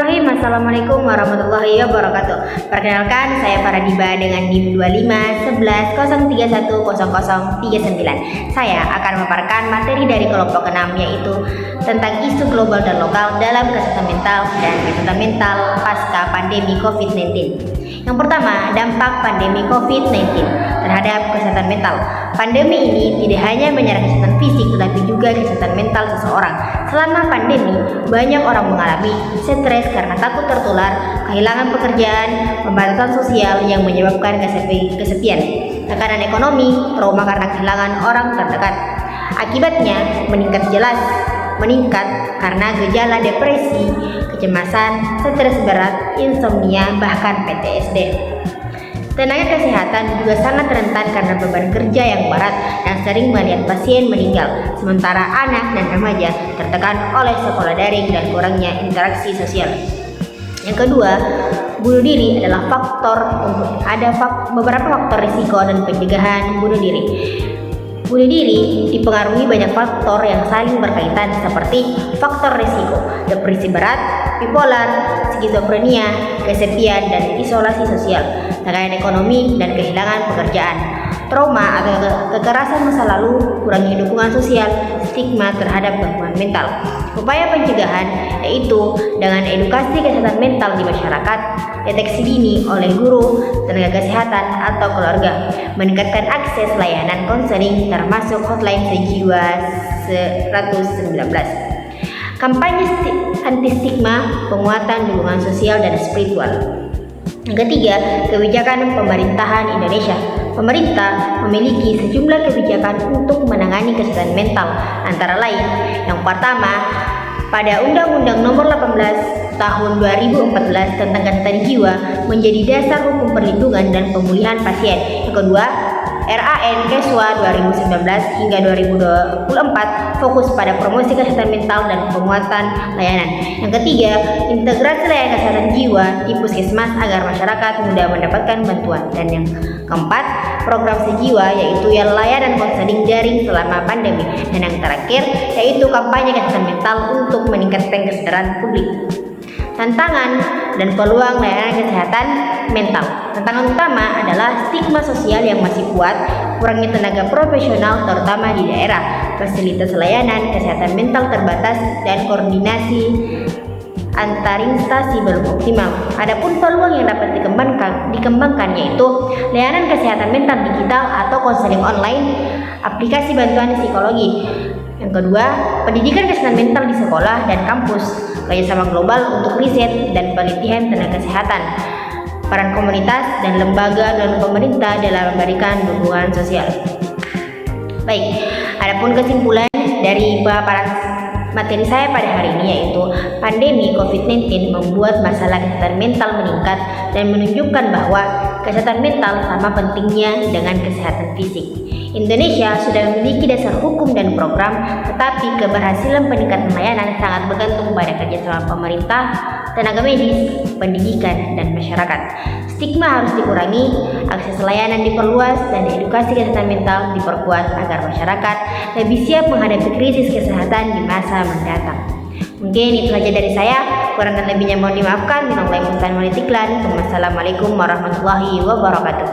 Bismillahirrahmanirrahim. Assalamualaikum warahmatullahi wabarakatuh. Perkenalkan, saya Faradiba dengan NIM 251103100039. Saya akan memaparkan materi dari kelompok 6, yaitu tentang isu global dan lokal dalam kesehatan mental dan kesehatan mental pasca pandemi COVID-19. Yang pertama, dampak pandemi COVID-19 terhadap kesehatan mental. Pandemi ini tidak hanya menyerang kesehatan fisik, tetapi juga kesehatan mental seseorang. Selama pandemi, banyak orang mengalami stres karena takut tertular, kehilangan pekerjaan, pembatasan sosial yang menyebabkan kesepian, tekanan ekonomi, trauma karena kehilangan orang terdekat. Akibatnya meningkat karena gejala depresi, kecemasan, stres berat, insomnia, bahkan PTSD. Tenaga kesehatan juga sangat rentan karena beban kerja yang berat dan sering melihat pasien meninggal, sementara anak dan remaja tertekan oleh sekolah daring dan kurangnya interaksi sosial. Yang kedua, bunuh diri adalah beberapa faktor risiko dan pencegahan bunuh diri. Bunuh diri dipengaruhi banyak faktor yang saling berkaitan, seperti faktor risiko depresi berat, bipolar, skizofrenia, kesepian dan isolasi sosial, tekanan ekonomi dan kehilangan pekerjaan, trauma atau kekerasan masa lalu, kurangnya dukungan sosial, stigma terhadap gangguan mental. Upaya pencegahan yaitu dengan edukasi kesehatan mental di masyarakat, deteksi dini oleh guru, tenaga kesehatan atau keluarga, meningkatkan akses layanan konseling termasuk hotline sejiwa 119. Kampanye anti stigma, penguatan dukungan sosial dan spiritual. Yang ketiga, kebijakan pemerintahan Indonesia. Pemerintah memiliki sejumlah kebijakan untuk menangani kesehatan mental, antara lain: yang pertama, pada Undang-Undang Nomor 18 Tahun 2014 tentang kesehatan jiwa menjadi dasar hukum perlindungan dan pemulihan pasien. Yang kedua, RAN Keswa 2019 hingga 2024 fokus pada promosi kesehatan mental dan penguatan layanan. Yang ketiga, integrasi layanan kesehatan jiwa di puskesmas agar masyarakat mudah mendapatkan bantuan. Dan yang keempat, program sejiwa, yaitu layanan konseling daring selama pandemi. Dan yang terakhir, yaitu kampanye kesehatan mental untuk meningkatkan kesadaran publik. Tantangan dan peluang layanan kesehatan mental. Tantangan utama adalah stigma sosial yang masih kuat, kurangnya tenaga profesional terutama di daerah, fasilitas layanan kesehatan mental terbatas, dan koordinasi antar instansi belum optimal. Adapun peluang yang dapat dikembangkan yaitu layanan kesehatan mental digital atau konseling online, aplikasi bantuan psikologi. Yang kedua, pendidikan kesehatan mental di sekolah dan kampus, kerjasama global untuk riset dan penelitian tenaga kesehatan, peran komunitas dan lembaga dan pemerintah dalam memberikan dukungan sosial. Baik, adapun kesimpulan dari paparan materi saya pada hari ini yaitu pandemi COVID-19 membuat masalah kesehatan mental meningkat dan menunjukkan bahwa kesehatan mental sama pentingnya dengan kesehatan fisik. Indonesia sudah memiliki dasar hukum dan program, tetapi keberhasilan peningkatan layanan sangat bergantung pada kerjasama pemerintah, tenaga medis, pendidikan, dan masyarakat. Stigma harus dikurangi, akses layanan diperluas, dan edukasi kesehatan mental diperkuat agar masyarakat lebih siap menghadapi krisis kesehatan di masa mendatang. Mungkin itu saja dari saya, kurang dan lebihnya mohon dimaafkan. Wassalamualaikum warahmatullahi wabarakatuh.